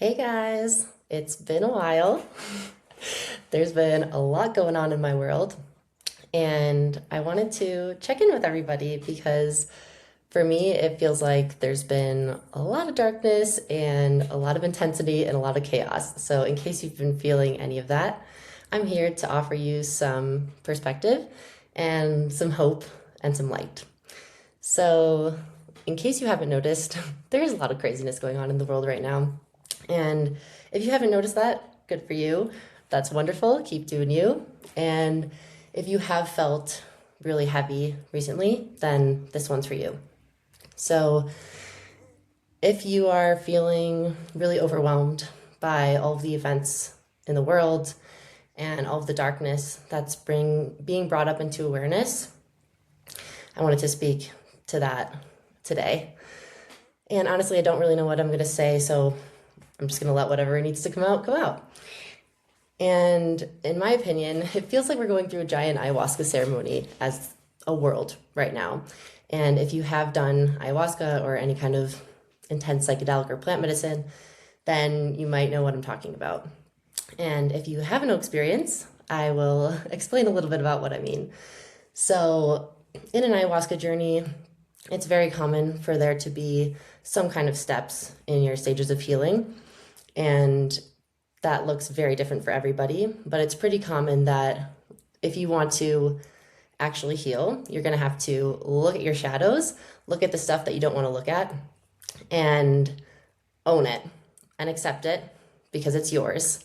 Hey guys, it's been a while. There's been a lot going on in my world, and I wanted to check in with everybody because for me, it feels like there's been a lot of darkness and a lot of intensity and a lot of chaos. So, in case you've been feeling any of that, I'm here to offer you some perspective and some hope and some light. So, in case you haven't noticed, there's a lot of craziness going on in the world right now. And if you haven't noticed that, good for you. That's wonderful. Keep doing you. And if you have felt really heavy recently, then this one's for you. So if you are feeling really overwhelmed by all of the events in the world and all of the darkness that's being brought up into awareness, I wanted to speak to that today. And honestly, I don't really know what I'm going to say, so I'm just going to let whatever needs to come out, come out. And in my opinion, it feels like we're going through a giant ayahuasca ceremony as a world right now. And if you have done ayahuasca or any kind of intense psychedelic or plant medicine, then you might know what I'm talking about. And if you have no experience, I will explain a little bit about what I mean. So, in an ayahuasca journey, it's very common for there to be some kind of steps in your stages of healing. And that looks very different for everybody, but it's pretty common that if you want to actually heal, you're going to have to look at your shadows, look at the stuff that you don't want to look at, and own it and accept it because it's yours.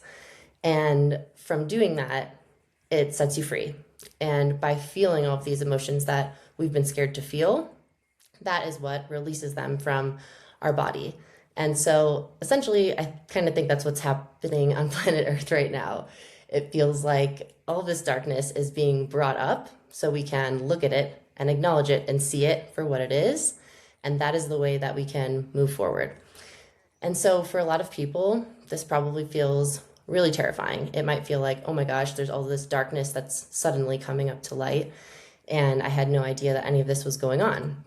And from doing that, it sets you free. And by feeling all of these emotions that we've been scared to feel, that is what releases them from our body. And so essentially, I kind of think that's what's happening on planet Earth right now. It feels like all this darkness is being brought up so we can look at it and acknowledge it and see it for what it is. And that is the way that we can move forward. And so for a lot of people, this probably feels really terrifying. It might feel like, oh my gosh, there's all this darkness that's suddenly coming up to light. And I had no idea that any of this was going on.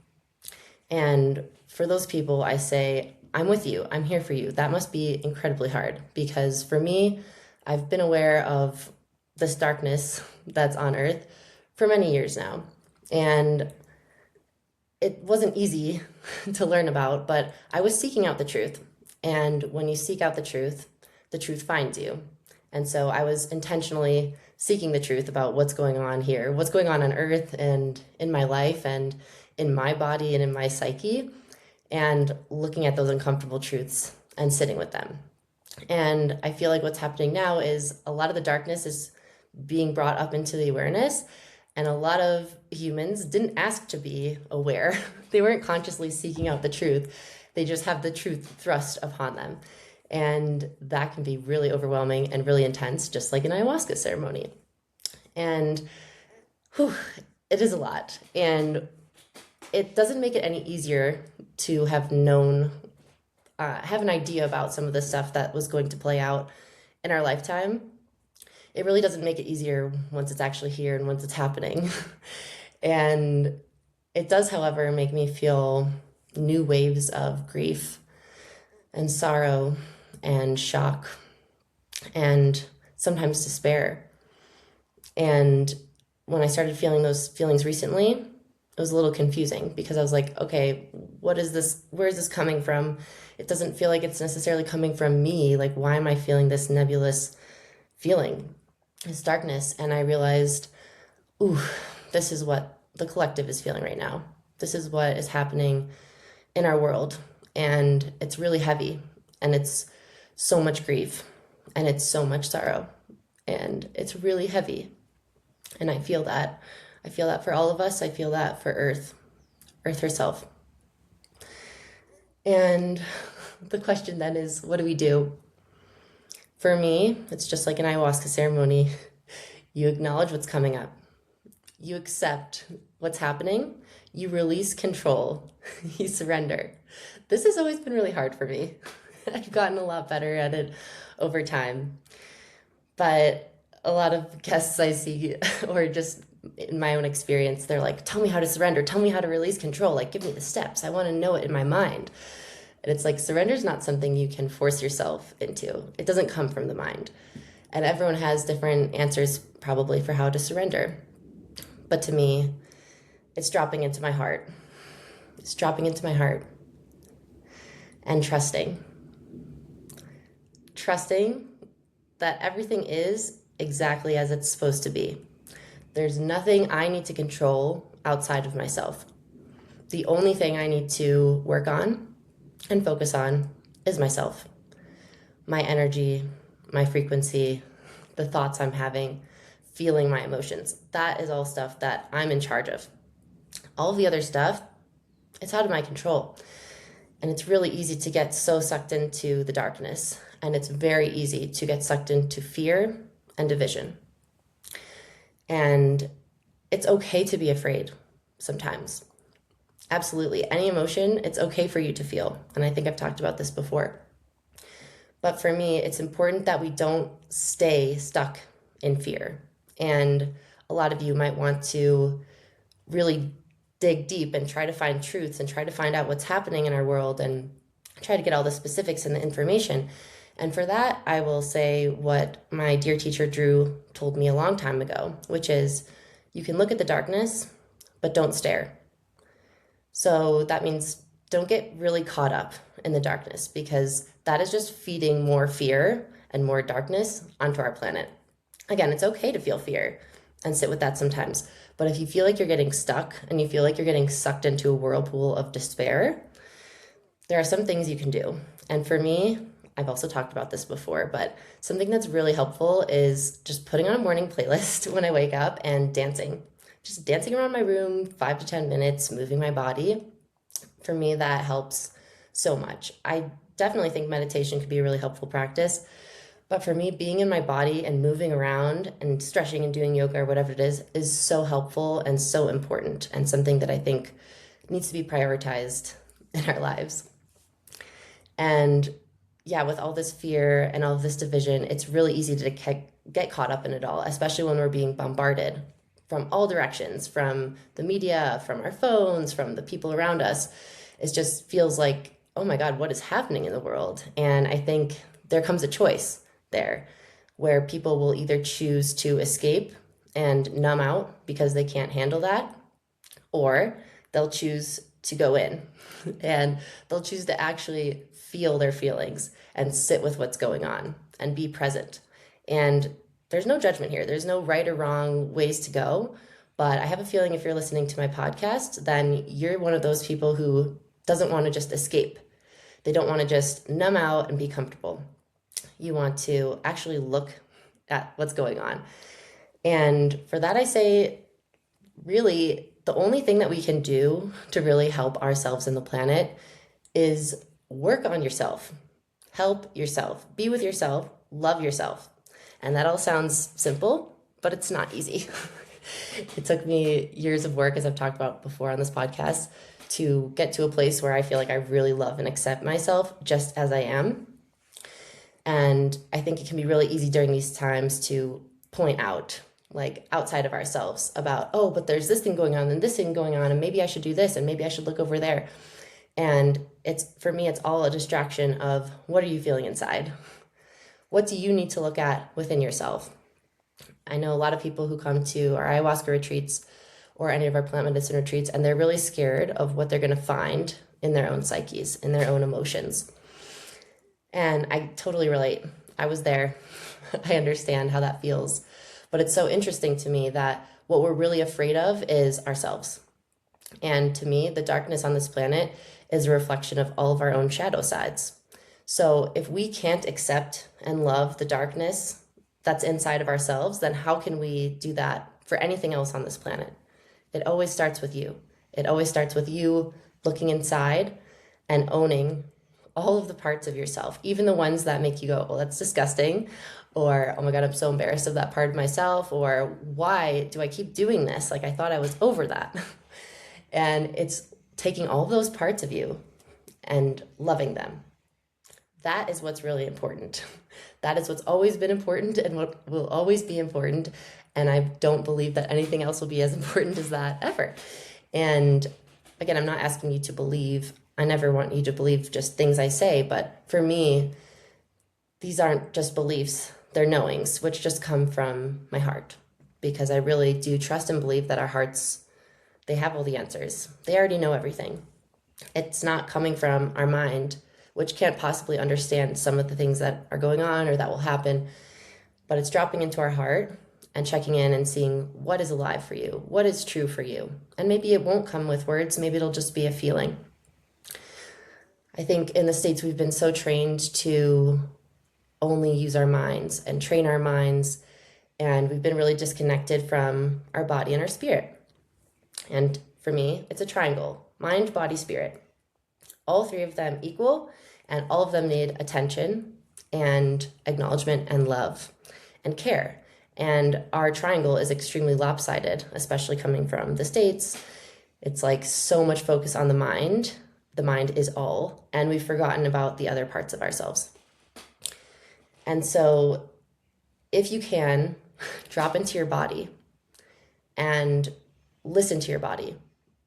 And for those people, I say, I'm with you. I'm here for you. That must be incredibly hard because for me, I've been aware of this darkness that's on Earth for many years now. And it wasn't easy to learn about, but I was seeking out the truth. And when you seek out the truth finds you. And so I was intentionally seeking the truth about what's going on here, what's going on Earth and in my life and in my body and in my psyche, and looking at those uncomfortable truths and sitting with them. And I feel like what's happening now is a lot of the darkness is being brought up into the awareness, and a lot of humans didn't ask to be aware. They weren't consciously seeking out the truth. They just have the truth thrust upon them. And that can be really overwhelming and really intense, just like an ayahuasca ceremony. And it is a lot. And it doesn't make it any easier to have known, have an idea about some of the stuff that was going to play out in our lifetime. It really doesn't make it easier once it's actually here and once it's happening. And it does, however, make me feel new waves of grief and sorrow and shock and sometimes despair. And when I started feeling those feelings recently, it was a little confusing because I was like, okay, what is this? Where is this coming from? It doesn't feel like it's necessarily coming from me. Like, why am I feeling this nebulous feeling, this darkness? And I realized, ooh, this is what the collective is feeling right now. This is what is happening in our world. And it's really heavy. And it's so much grief. And it's so much sorrow. And it's really heavy. And I feel that. I feel that for all of us. I feel that for Earth herself. And the question then is, what do we do? For me, it's just like an ayahuasca ceremony. You acknowledge what's coming up. You accept what's happening. You release control. You surrender. This has always been really hard for me. I've gotten a lot better at it over time. But a lot of guests I see, or just in my own experience, they're like, tell me how to surrender, tell me how to release control, like give me the steps. I want to know it in my mind. And it's like surrender is not something you can force yourself into. It doesn't come from the mind. And everyone has different answers probably for how to surrender. But to me, it's dropping into my heart. It's dropping into my heart and trusting. Trusting that everything is exactly as it's supposed to be. There's nothing I need to control outside of myself. The only thing I need to work on and focus on is myself, my energy, my frequency, the thoughts I'm having, feeling my emotions. That is all stuff that I'm in charge of. All the other stuff, it's out of my control. And it's really easy to get so sucked into the darkness. And it's very easy to get sucked into fear and division. And it's okay to be afraid sometimes. Absolutely. Any emotion, it's okay for you to feel. And I think I've talked about this before. But for me, it's important that we don't stay stuck in fear. And a lot of you might want to really dig deep and try to find truths and try to find out what's happening in our world and try to get all the specifics and the information. And for that, I will say what my dear teacher Drew told me a long time ago, which is you can look at the darkness, but don't stare. So that means don't get really caught up in the darkness, because that is just feeding more fear and more darkness onto our planet. Again, it's okay to feel fear and sit with that sometimes. But if you feel like you're getting stuck and you feel like you're getting sucked into a whirlpool of despair, there are some things you can do. And for me, I've also talked about this before, but something that's really helpful is just putting on a morning playlist when I wake up and dancing. Just dancing around my room, 5 to 10 minutes, moving my body. For me, that helps so much. I definitely think meditation could be a really helpful practice. But for me, being in my body and moving around and stretching and doing yoga or whatever it is so helpful and so important, and something that I think needs to be prioritized in our lives. And yeah, with all this fear and all of this division, it's really easy to get caught up in it all, especially when we're being bombarded from all directions, from the media, from our phones, from the people around us. It just feels like, oh my God, what is happening in the world? And I think there comes a choice there where people will either choose to escape and numb out because they can't handle that, or they'll choose to go in and they'll choose to actually feel their feelings and sit with what's going on and be present. And there's no judgment here. There's no right or wrong ways to go. But I have a feeling if you're listening to my podcast, then you're one of those people who doesn't want to just escape. They don't want to just numb out and be comfortable. You want to actually look at what's going on. And for that, I say, really, the only thing that we can do to really help ourselves and the planet is work on yourself. Help yourself. Be with yourself. Love yourself. And that all sounds simple, but it's not easy. It took me years of work, as I've talked about before on this podcast, to get to a place where I feel like I really love and accept myself just as I am. And I think it can be really easy during these times to point out, like outside of ourselves, about, oh, but there's this thing going on and this thing going on, and maybe I should do this and maybe I should look over there. And for me, it's all a distraction of what are you feeling inside? What do you need to look at within yourself? I know a lot of people who come to our ayahuasca retreats or any of our plant medicine retreats, and they're really scared of what they're going to find in their own psyches, in their own emotions. And I totally relate. I was there. I understand how that feels. But it's so interesting to me that what we're really afraid of is ourselves. And to me, the darkness on this planet is a reflection of all of our own shadow sides. So if we can't accept and love the darkness that's inside of ourselves, then how can we do that for anything else on this planet? It always starts with you. It always starts with you looking inside and owning all of the parts of yourself, even the ones that make you go, well, that's disgusting, or, oh my God, I'm so embarrassed of that part of myself, or why do I keep doing this? Like, I thought I was over that. And it's taking all of those parts of you and loving them. That is what's really important. That is what's always been important and what will always be important. And I don't believe that anything else will be as important as that ever. And again, I'm not asking you to believe I never want you to believe just things I say, but for me, these aren't just beliefs, they're knowings, which just come from my heart. Because I really do trust and believe that our hearts, they have all the answers. They already know everything. It's not coming from our mind, which can't possibly understand some of the things that are going on or that will happen, but it's dropping into our heart and checking in and seeing what is alive for you, what is true for you. And maybe it won't come with words, maybe it'll just be a feeling. I think in the States, we've been so trained to only use our minds and train our minds, and we've been really disconnected from our body and our spirit. And for me, it's a triangle: mind, body, spirit. All three of them equal, and all of them need attention and acknowledgement and love and care. And our triangle is extremely lopsided, especially coming from the States. It's like so much focus on the mind. The mind is all, and we've forgotten about the other parts of ourselves. And so if you can, drop into your body and listen to your body.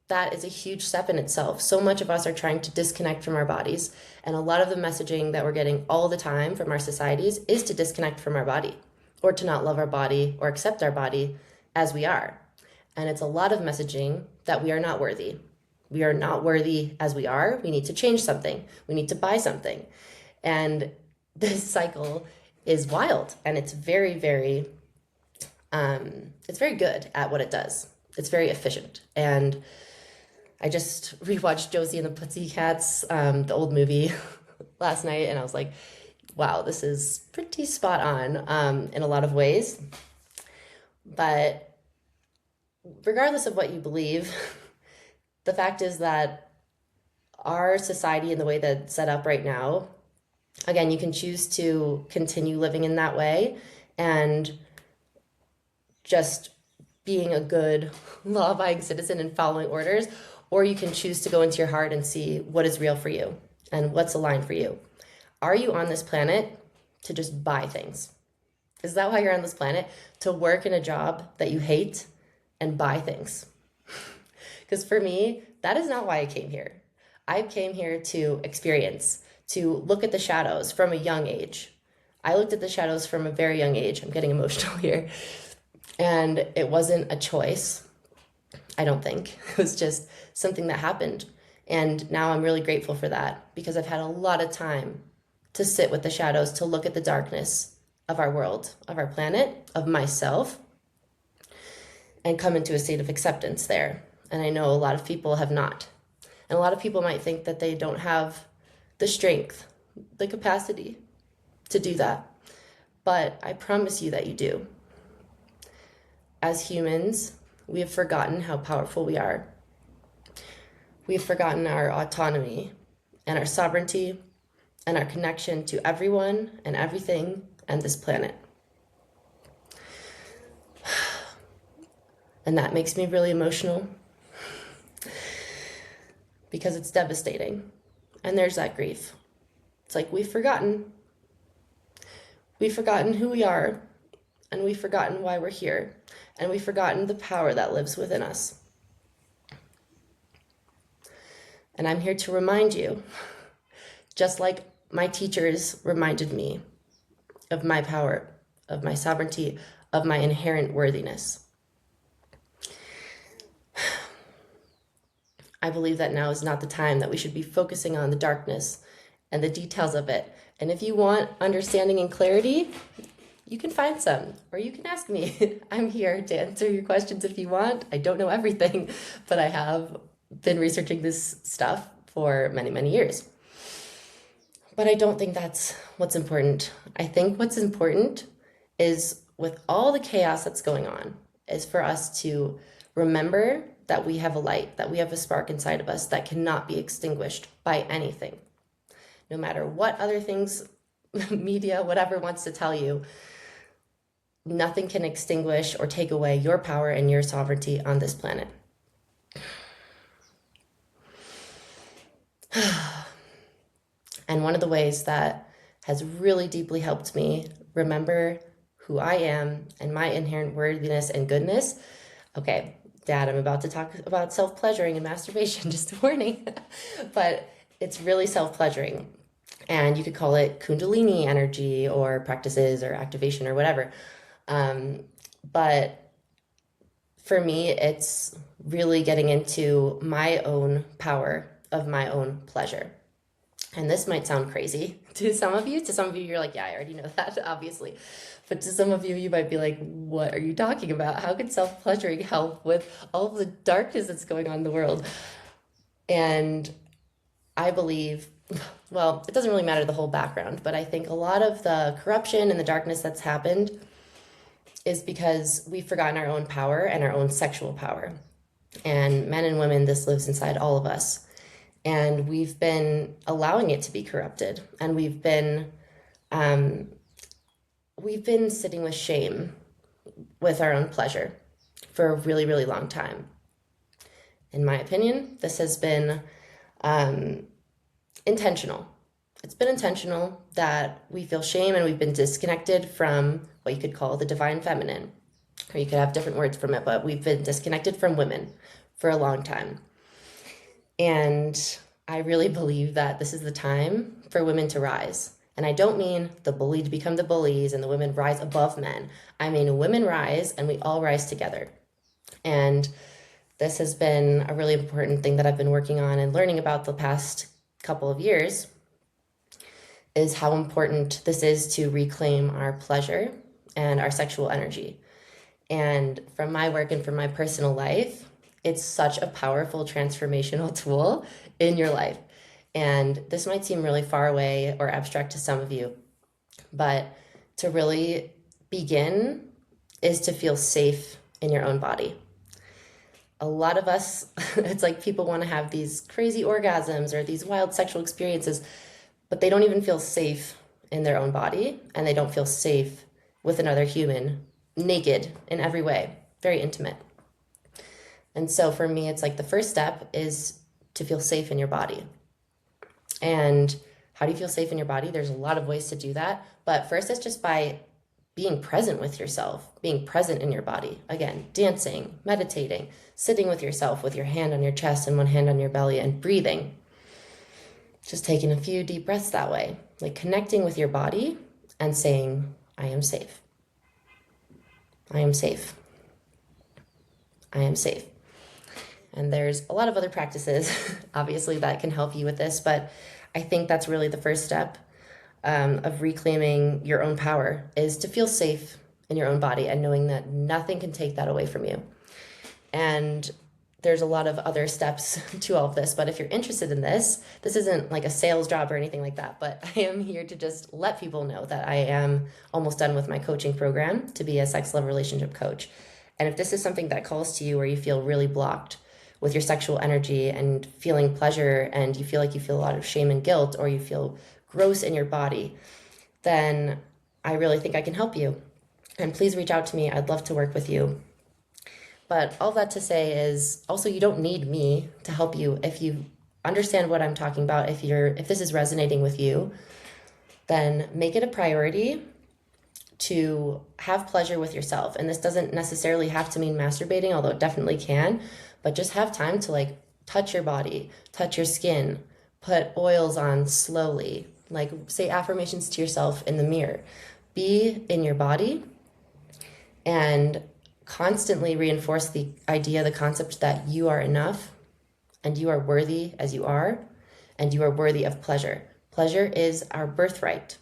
That is a huge step in itself. So much of us are trying to disconnect from our bodies, and a lot of the messaging that we're getting all the time from our societies is to disconnect from our body, or to not love our body or accept our body as we are. And it's a lot of messaging that we are not worthy. We are not worthy as we are. We need to change something. We need to buy something. And this cycle is wild, and it's very, very, it's very good at what it does. It's very efficient. And I just rewatched Josie and the Pussycats, the old movie, last night, and I was like, wow, this is pretty spot on in a lot of ways. But regardless of what you believe, the fact is that our society and the way that it's set up right now, again, you can choose to continue living in that way and just being a good law-abiding citizen and following orders, or you can choose to go into your heart and see what is real for you and what's aligned for you. Are you on this planet to just buy things? Is that why you're on this planet? To work in a job that you hate and buy things? Because for me, that is not why I came here. I came here to experience, to look at the shadows from a young age. I looked at the shadows from a very young age. I'm getting emotional here. And it wasn't a choice, I don't think. It was just something that happened. And now I'm really grateful for that, because I've had a lot of time to sit with the shadows, to look at the darkness of our world, of our planet, of myself, and come into a state of acceptance there. And I know a lot of people have not. And a lot of people might think that they don't have the strength, the capacity to do that. But I promise you that you do. As humans, we have forgotten how powerful we are. We have forgotten our autonomy and our sovereignty and our connection to everyone and everything and this planet. And that makes me really emotional, because it's devastating. And there's that grief. It's like we've forgotten. We've forgotten who we are, and we've forgotten why we're here, and we've forgotten the power that lives within us. And I'm here to remind you, just like my teachers reminded me of my power, of my sovereignty, of my inherent worthiness. I believe that now is not the time that we should be focusing on the darkness and the details of it. And if you want understanding and clarity, you can find some, or you can ask me. I'm here to answer your questions if you want. I don't know everything, but I have been researching this stuff for many, many years. But I don't think that's what's important. I think what's important is, with all the chaos that's going on, is for us to remember that we have a light, that we have a spark inside of us that cannot be extinguished by anything. No matter what other things, media, whatever wants to tell you, nothing can extinguish or take away your power and your sovereignty on this planet. And one of the ways that has really deeply helped me remember who I am and my inherent worthiness and goodness. Okay, Dad, I'm about to talk about self-pleasuring and masturbation, just a warning. But it's really self-pleasuring. And you could call it Kundalini energy or practices or activation or whatever. Um, but for me, it's really getting into my own power of my own pleasure. And this might sound crazy to some of you. To some of you, you're like, yeah, I already know that, obviously. But to some of you, you might be like, what are you talking about? How can self-pleasuring help with all of the darkness that's going on in the world? And I believe, well, it doesn't really matter the whole background, but I think a lot of the corruption and the darkness that's happened is because we've forgotten our own power and our own sexual power. And men and women, this lives inside all of us. And we've been allowing it to be corrupted. And we've been sitting with shame with our own pleasure for a really, really long time. In my opinion, this has been intentional. It's been intentional that we feel shame and we've been disconnected from what you could call the divine feminine, or you could have different words from it, but we've been disconnected from women for a long time. And I really believe that this is the time for women to rise. And I don't mean the bullied become the bullies and the women rise above men. I mean, women rise and we all rise together. And this has been a really important thing that I've been working on and learning about the past couple of years, is how important this is to reclaim our pleasure and our sexual energy. And from my work and from my personal life, it's such a powerful transformational tool in your life. And this might seem really far away or abstract to some of you, but to really begin is to feel safe in your own body. A lot of us, it's like people want to have these crazy orgasms or these wild sexual experiences, but they don't even feel safe in their own body, and they don't feel safe with another human, naked in every way, very intimate. And so for me, it's like the first step is to feel safe in your body. And how do you feel safe in your body? There's a lot of ways to do that. But first, it's just by being present with yourself, being present in your body. Again, dancing, meditating, sitting with yourself with your hand on your chest and one hand on your belly and breathing. Just taking a few deep breaths that way, like connecting with your body and saying, I am safe. I am safe. I am safe. And there's a lot of other practices, obviously, that can help you with this, but I think that's really the first step of reclaiming your own power, is to feel safe in your own body and knowing that nothing can take that away from you. And there's a lot of other steps to all of this, but if you're interested in this isn't like a sales job or anything like that, but I am here to just let people know that I am almost done with my coaching program to be a sex, love, relationship coach. And if this is something that calls to you where you feel really blocked with your sexual energy and feeling pleasure, and you feel like you feel a lot of shame and guilt, or you feel gross in your body, then I really think I can help you. And please reach out to me. I'd love to work with you. But all that to say is also, you don't need me to help you. If you understand what I'm talking about, if this is resonating with you, then make it a priority to have pleasure with yourself. And this doesn't necessarily have to mean masturbating, although it definitely can, but just have time to like touch your body, touch your skin, put oils on slowly, like say affirmations to yourself in the mirror. Be in your body and constantly reinforce the idea, the concept that you are enough and you are worthy as you are, and you are worthy of pleasure. Pleasure is our birthright.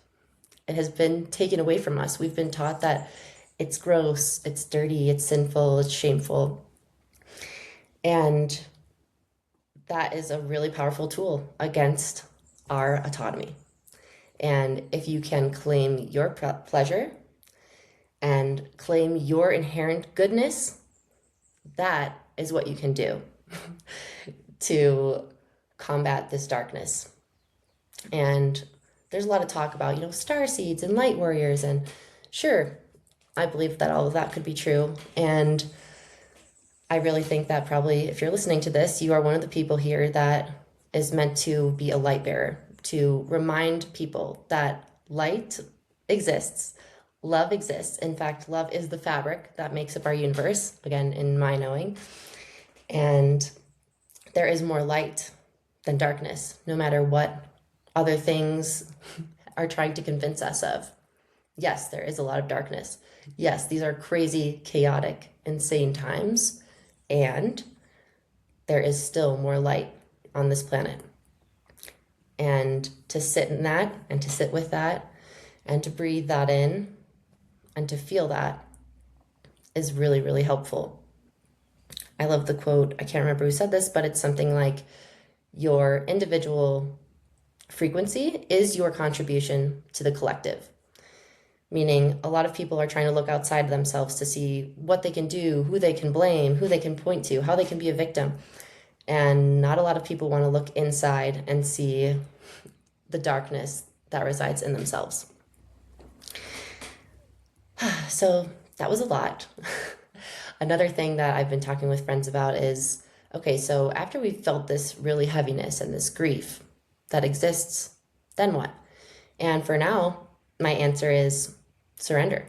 It has been taken away from us. We've been taught that it's gross, it's dirty, it's sinful, it's shameful. And that is a really powerful tool against our autonomy. And if you can claim your pleasure and claim your inherent goodness, that is what you can do to combat this darkness. And there's a lot of talk about, star seeds and light warriors. And sure, I believe that all of that could be true. And I really think that probably if you're listening to this, you are one of the people here that is meant to be a light bearer, to remind people that light exists, love exists. In fact, love is the fabric that makes up our universe, again, in my knowing. And there is more light than darkness, no matter what other things are trying to convince us of. Yes, there is a lot of darkness. Yes, these are crazy, chaotic, insane times, and there is still more light on this planet. And to sit in that and to sit with that and to breathe that in and to feel that is really, really helpful. I love the quote. I can't remember who said this, but it's something like, your individual frequency is your contribution to the collective. Meaning, a lot of people are trying to look outside of themselves to see what they can do, who they can blame, who they can point to, how they can be a victim. And not a lot of people want to look inside and see the darkness that resides in themselves. So that was a lot. Another thing that I've been talking with friends about is, okay, so after we've felt this really heaviness and this grief that exists, then what? And for now, my answer is surrender,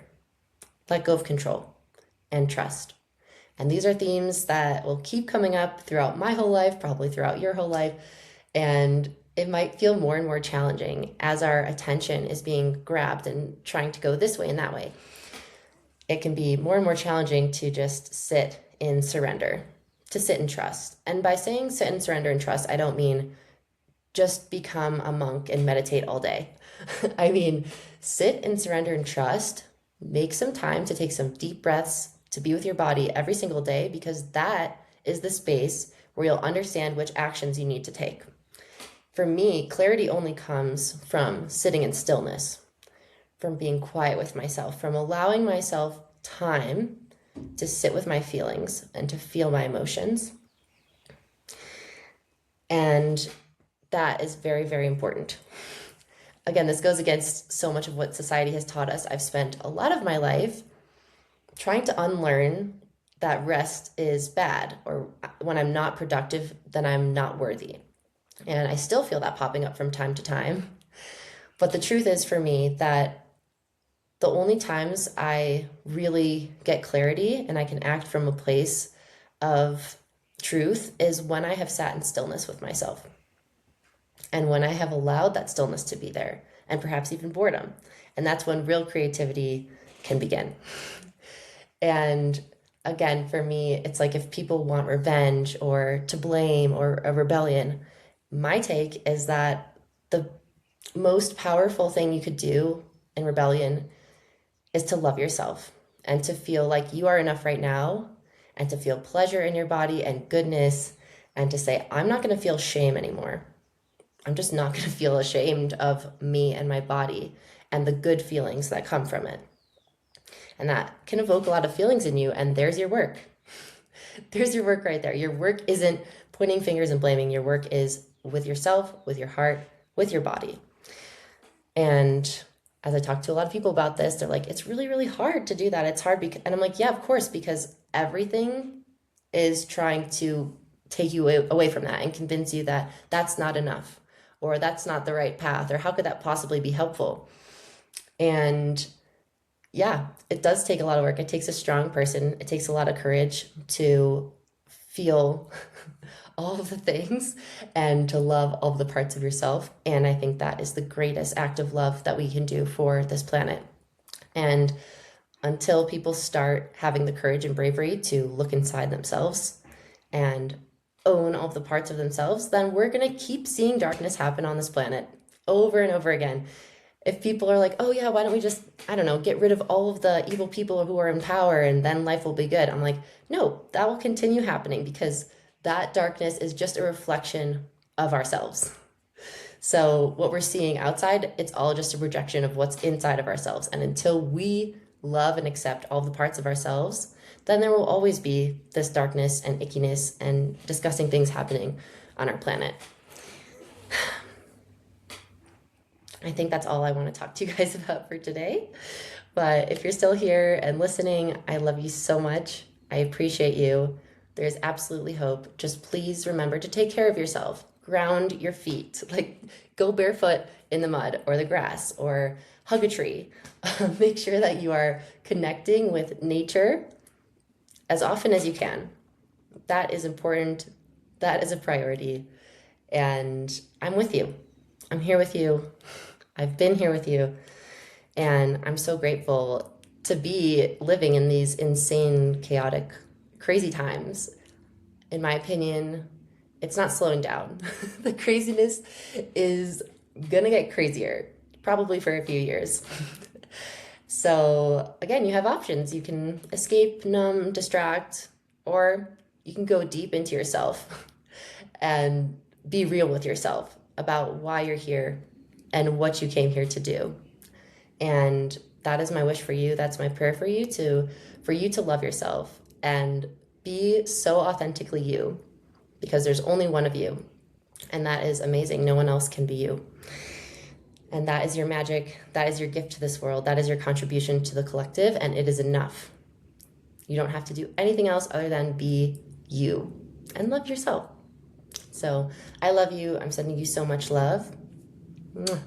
let go of control, and trust. And these are themes that will keep coming up throughout my whole life, probably throughout your whole life. And it might feel more and more challenging as our attention is being grabbed and trying to go this way and that way. It can be more and more challenging to just sit in surrender, to sit in trust. And by saying sit in surrender and trust, I don't mean just become a monk and meditate all day. I mean, sit in surrender and trust, make some time to take some deep breaths, to be with your body every single day, because that is the space where you'll understand which actions you need to take. For me, clarity only comes from sitting in stillness, from being quiet with myself, from allowing myself time to sit with my feelings and to feel my emotions. And that is very, very important. Again, this goes against so much of what society has taught us. I've spent a lot of my life trying to unlearn that rest is bad, or when I'm not productive, then I'm not worthy. And I still feel that popping up from time to time. But the truth is for me that the only times I really get clarity and I can act from a place of truth is when I have sat in stillness with myself. And when I have allowed that stillness to be there, and perhaps even boredom. And that's when real creativity can begin. And again, for me, it's like if people want revenge or to blame or a rebellion, my take is that the most powerful thing you could do in rebellion is to love yourself and to feel like you are enough right now, and to feel pleasure in your body and goodness, and to say, I'm not going to feel shame anymore. I'm just not going to feel ashamed of me and my body and the good feelings that come from it. And that can evoke a lot of feelings in you, and there's your work. There's your work right there. Your work isn't pointing fingers and blaming. Your work is with yourself, with your heart, with your body. And as I talk to a lot of people about this, they're like, it's really, really hard to do that. It's hard. And I'm like, yeah, of course, because everything is trying to take you away from that and convince you that that's not enough, or that's not the right path, or how could that possibly be helpful? And yeah, it does take a lot of work. It takes a strong person. It takes a lot of courage to feel all of the things and to love all of the parts of yourself. And I think that is the greatest act of love that we can do for this planet. And until people start having the courage and bravery to look inside themselves and own all of the parts of themselves, then we're going to keep seeing darkness happen on this planet over and over again. If people are like, oh yeah, why don't we just, I don't know, get rid of all of the evil people who are in power and then life will be good. I'm like, no, that will continue happening, because that darkness is just a reflection of ourselves. So what we're seeing outside, it's all just a projection of what's inside of ourselves. And until we love and accept all the parts of ourselves, then there will always be this darkness and ickiness and disgusting things happening on our planet. I think that's all I want to talk to you guys about for today. But if you're still here and listening, I love you so much. I appreciate you. There's absolutely hope. Just please remember to take care of yourself. Ground your feet. Like, go barefoot in the mud or the grass, or hug a tree. Make sure that you are connecting with nature as often as you can. That is important. That is a priority. And I'm with you. I'm here with you. I've been here with you. And I'm so grateful to be living in these insane, chaotic, crazy times. In my opinion, it's not slowing down. The craziness is gonna get crazier, probably for a few years. So, again, you have options. You can escape, numb, distract, or you can go deep into yourself and be real with yourself about why you're here and what you came here to do. And that is my wish for you. That's my prayer for you to love yourself and be so authentically you, because there's only one of you, and that is amazing. No one else can be you. And that is your magic. That is your gift to this world. That is your contribution to the collective, and it is enough. You don't have to do anything else other than be you and love yourself. So I love you. I'm sending you so much love. Mwah.